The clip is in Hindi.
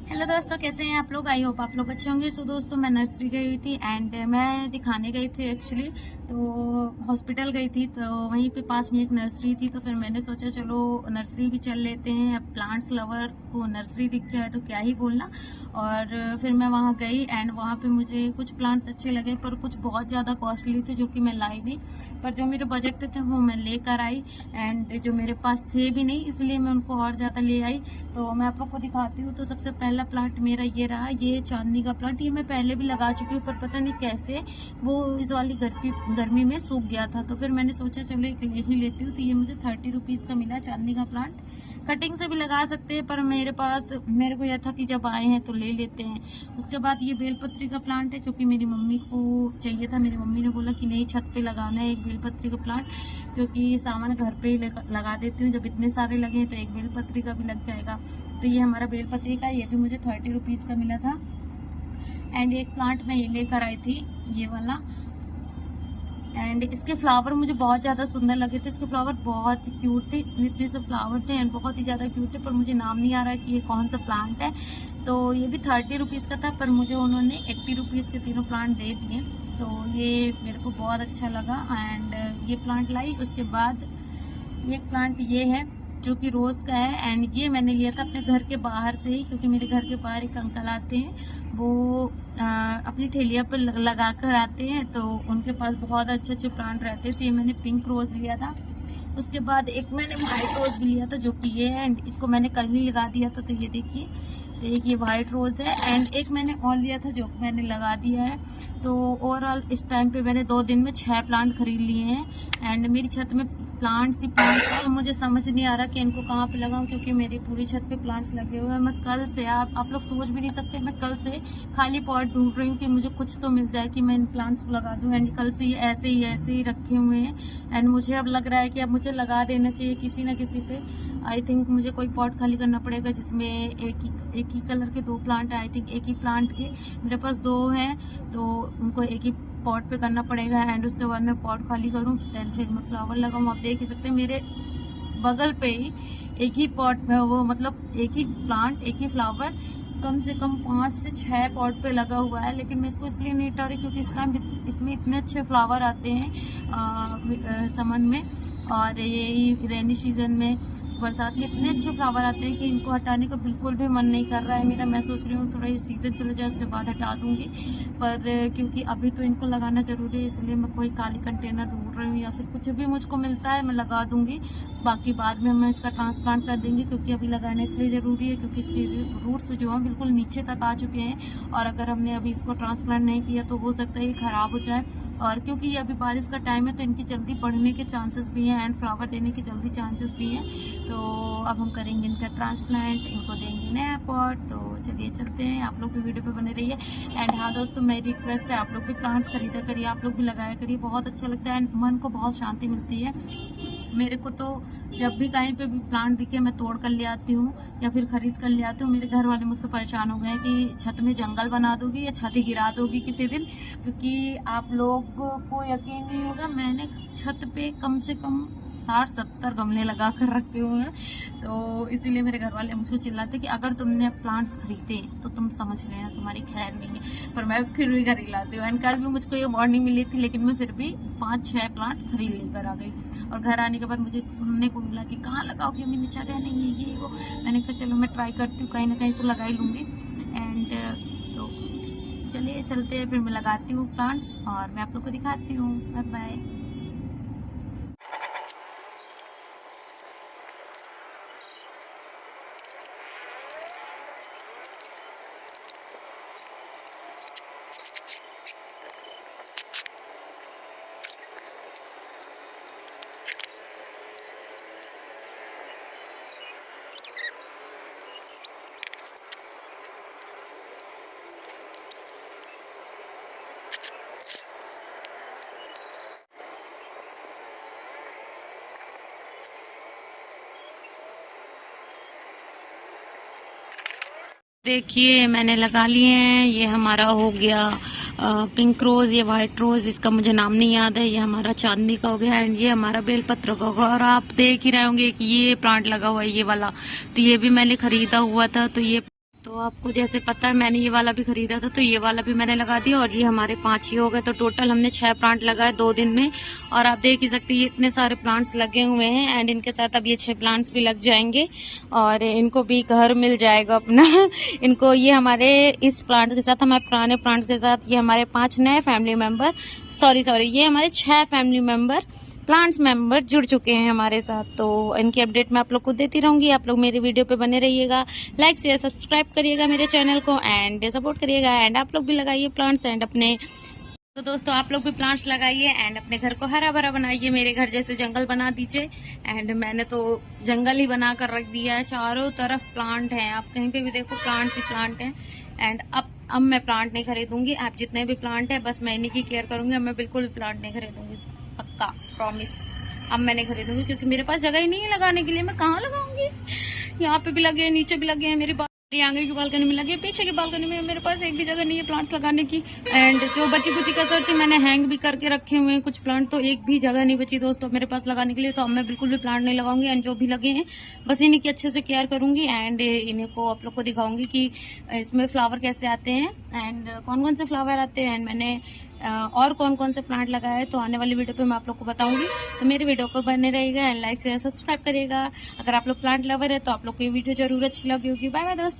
हेलो दोस्तों, कैसे हैं आप लोग। आई होप आप लोग अच्छे होंगे। सो दोस्तों, मैं नर्सरी गई हुई थी एंड मैं दिखाने गई थी एक्चुअली। तो हॉस्पिटल गई थी, तो वहीं पे पास में एक नर्सरी थी। तो फिर मैंने सोचा चलो नर्सरी भी चल लेते हैं। अब प्लांट्स लवर को नर्सरी दिख जाए तो क्या ही बोलना। और फिर मैं वहाँ गई एंड वहाँ पे मुझे कुछ प्लांट्स अच्छे लगे, पर कुछ बहुत ज़्यादा कॉस्टली थे जो कि मैं लाई नहीं। पर जो मेरे बजट पे थे वो मैं लेकर आई एंड जो मेरे पास थे भी नहीं, इसलिए मैं उनको और ज़्यादा ले आई। तो मैं आप लोग को दिखाती हूँ। तो सबसे पहला प्लांट मेरा ये रहा, ये चांदनी का प्लांट। ये मैं पहले भी लगा चुकी हूँ, पर पता नहीं कैसे वो इस वाली गर्मी में सूख गया था। तो फिर मैंने सोचा चलो एक ले ही लेती हूँ। तो ये मुझे 30 रुपीज़ का मिला चांदनी का प्लांट। कटिंग से भी लगा सकते हैं, पर मेरे को यह था कि जब आए हैं तो ले लेते हैं। उसके बाद ये बेलपत्री का प्लांट है, जो कि मेरी मम्मी को चाहिए था। मेरी मम्मी ने बोला कि नहीं, छत पे लगाना है एक बेलपत्री का प्लांट, क्योंकि सामान घर पे ही लगा देती हूँ। जब इतने सारे लगे तो एक बेलपत्री का भी लग जाएगा। तो ये हमारा बेलपत्री का, ये भी मुझे 30 रुपीज़ का मिला था। एंड एक प्लांट मैं ये लेकर आई थी, ये वाला। एंड इसके फ्लावर मुझे बहुत ज़्यादा सुंदर लगे थे। इसके फ्लावर बहुत ही क्यूट थे, इतने से फ्लावर थे एंड बहुत ही ज़्यादा क्यूट थे। पर मुझे नाम नहीं आ रहा है कि ये कौन सा प्लांट है। तो ये भी 30 रुपीज़ का था, पर मुझे उन्होंने 80 रुपीज़ के तीनों प्लांट दे दिए। तो ये मेरे को बहुत अच्छा लगा एंड ये प्लांट लाई। उसके बाद एक प्लांट ये है जो कि रोज़ का है एंड ये मैंने लिया था अपने घर के बाहर से ही, क्योंकि मेरे घर के बाहर एक अंकल आते हैं। वो अपनी ठेलिया पर लगा कर आते हैं, तो उनके पास बहुत अच्छे अच्छे प्लांट रहते थे। ये मैंने पिंक रोज़ लिया था। उसके बाद एक मैंने वाइट रोज़ भी लिया था, जो कि ये है एंड इसको मैंने कल ही लगा दिया था। तो ये देखिए, तो एक ये वाइट रोज़ है एंड एक मैंने और लिया था जो मैंने लगा दिया है। तो ओवरऑल इस टाइम पे मैंने 2 दिन में 6 प्लांट खरीद लिए हैं एंड मेरी छत में प्लांट्स ही प्लांट्स। तो मुझे समझ नहीं आ रहा कि इनको कहाँ पे लगाऊं, क्योंकि मेरी पूरी छत पे प्लांट्स लगे हुए हैं। मैं कल से, आप लोग सोच भी नहीं सकते, मैं कल से खाली पॉट ढूंढ रही हूँ कि मुझे कुछ तो मिल जाए कि मैं इन प्लांट्स को लगा दूं। एंड कल से ये ऐसे ही रखे हुए हैं एंड मुझे अब लग रहा है कि अब मुझे लगा देना चाहिए किसी न किसी पे। आई थिंक मुझे कोई पॉट खाली करना पड़ेगा जिसमें एक ही कलर के 2 प्लांट है। आई थिंक एक ही प्लांट के मेरे पास 2 हैं, तो उनको एक ही पॉट पे करना पड़ेगा एंड उसके बाद मैं पॉट खाली करूँ, देन फिर मैं फ्लावर लगाऊँ। आप देख ही सकते हैं मेरे बगल पे ही एक ही पॉट में, वो मतलब एक ही प्लांट एक ही फ्लावर कम से कम 5 से 6 पॉट पे लगा हुआ है। लेकिन मैं इसको इसलिए नहीं हटा रही क्योंकि इस टाइम इसमें इतने अच्छे फ्लावर आते हैं समन में, और ये रेनी सीजन में, बरसात में इतने अच्छे फ्लावर आते हैं कि इनको हटाने का बिल्कुल भी मन नहीं कर रहा है मेरा। मैं सोच रही हूँ थोड़ा ये सीजन चले जाए उसके बाद हटा दूंगी, पर क्योंकि अभी तो इनको लगाना जरूरी है, इसलिए मैं कोई काली कंटेनर ढूंढ रही हूँ या फिर कुछ भी मुझको मिलता है मैं लगा दूंगी। बाकी बाद में मैं इसका ट्रांसप्लांट कर देंगे, क्योंकि अभी लगाना इसलिए ज़रूरी है क्योंकि इसके रूट्स जो हैं बिल्कुल नीचे तक आ चुके हैं, और अगर हमने अभी इसको ट्रांसप्लांट नहीं किया तो हो सकता है ये ख़राब हो जाए। और क्योंकि ये अभी बारिश का टाइम है तो इनकी जल्दी बढ़ने के चांसेस भी हैं एंड फ्लावर देने के जल्दी चांसेस भी हैं। तो अब हम करेंगे इनका ट्रांसप्लांट, इनको देंगे नया पॉट। तो चलिए चलते हैं, आप लोग भी वीडियो पे बने रहिए। एंड हाँ दोस्तों, मेरी रिक्वेस्ट है आप लोग भी प्लांट्स खरीदा करिए, आप लोग भी लगाया करिए, बहुत अच्छा लगता है एंड मन को बहुत शांति मिलती है। मेरे को तो जब भी कहीं पे भी प्लांट दिखे मैं तोड़ कर ले आती हूँ या फिर खरीद कर ले आती हूँ। मेरे घर वाले मुझसे परेशान हो गए हैं कि छत में जंगल बना दोगी या छत ही गिरा दोगी किसी दिन, क्योंकि आप लोग को यकीन नहीं होगा, मैंने छत पे कम से कम 60-70 गमले लगा कर रखे हुए हैं। तो इसीलिए मेरे घर वाले मुझको चिल्लाते कि अगर तुमने प्लांट्स खरीदे तो तुम समझ लेना तुम्हारी खैर नहीं है, पर मैं फिर भी खरीद लाती हूँ। एंड कल भी मुझको ये वार्निंग मिली थी, लेकिन मैं फिर भी 5-6 प्लांट खरीद लेकर आ गई। और घर आने के बाद मुझे सुनने को मिला कि कहाँ लगाओ, कि मेरी जगह नहीं है ये वो। मैंने कहा चलो मैं ट्राई करती हूँ, कहीं ना कहीं तो लगा ही लूँगी। एंड तो चलिए चलते हैं, फिर मैं लगाती हूँ प्लांट्स और मैं आप लोग को दिखाती हूँ। Bye bye. देखिए मैंने लगा लिए हैं, ये हमारा हो गया पिंक रोज, ये वाइट रोज, इसका मुझे नाम नहीं याद है। ये हमारा चांदनी का हो गया एंड ये हमारा बेलपत्र का होगा। और आप देख ही रहे होंगे कि ये प्लांट लगा हुआ है ये वाला, तो ये भी मैंने खरीदा हुआ था। तो तो आपको जैसे पता है मैंने ये वाला भी खरीदा था, तो ये वाला भी मैंने लगा दिया और ये हमारे 5 ही हो गए। तो टोटल हमने 6 प्लांट लगाए 2 दिन में। और आप देख ही सकते हैं ये इतने सारे प्लांट्स लगे हुए हैं एंड इनके साथ अब ये 6 प्लांट्स भी लग जाएंगे और इनको भी घर मिल जाएगा अपना। इनको ये हमारे इस प्लांट के साथ, हमारे पुराने प्लांट्स के साथ, ये हमारे 5 नए फैमिली मेंबर सॉरी ये हमारे 6 फैमिली मेंबर प्लांट्स मेंबर जुड़ चुके हैं हमारे साथ। तो इनकी अपडेट मैं आप लोग को देती रहूंगी। आप लोग मेरे वीडियो पे बने रहिएगा, लाइक शेयर सब्सक्राइब करिएगा मेरे चैनल को एंड सपोर्ट करिएगा। एंड आप लोग भी लगाइए प्लांट्स एंड अपने, तो दोस्तों आप लोग भी प्लांट्स लगाइए एंड अपने घर को हरा भरा बनाइए। मेरे घर जैसे जंगल बना दीजिए। एंड मैंने तो जंगल ही बना कर रख दिया है, चारों तरफ प्लांट हैं। आप कहीं पे भी देखो प्लांट्स ही प्लांट हैं। एंड अब मैं प्लांट नहीं खरीदूंगी। आप जितने भी प्लांट है बस मैं इन्हीं की केयर करूंगी। अब मैं बिल्कुल भी प्लांट नहीं खरीदूंगी, पक्का प्रॉमिस। अब मैं नहीं खरीदूंगी क्योंकि मेरे पास जगह ही नहीं है लगाने के लिए। मैं कहाँ लगाऊंगी? यहाँ पे भी लगे हैं, नीचे भी लगे हैं, मेरी आगे की बालकनी में लगे, पीछे की बालकनी में। मेरे पास एक भी जगह नहीं है प्लांट्स लगाने की। एंड जो बची कुची कसर थी मैंने हैंग भी करके रखे हुए हैं कुछ प्लांट, तो एक भी जगह नहीं बची दोस्तों मेरे पास लगाने के लिए। तो अब मैं बिल्कुल भी प्लांट नहीं लगाऊंगी एंड जो भी लगे हैं बस इन्हीं की अच्छे से केयर करूंगी एंड इन्हीं को आप लोग को दिखाऊंगी कि इसमें फ्लावर कैसे आते हैं एंड कौन कौन से फ्लावर आते हैं एंड मैंने और कौन कौन से प्लांट लगाए। तो आने वाली वीडियो पे मैं आप लोग को बताऊंगी। तो मेरे वीडियो को बने रहेगा एंड लाइक शेयर सब्सक्राइब करिएगा। अगर आप लोग प्लांट लवर है तो आप लोग को ये वीडियो जरूर अच्छी लगी होगी। बाय बाय दोस्तों।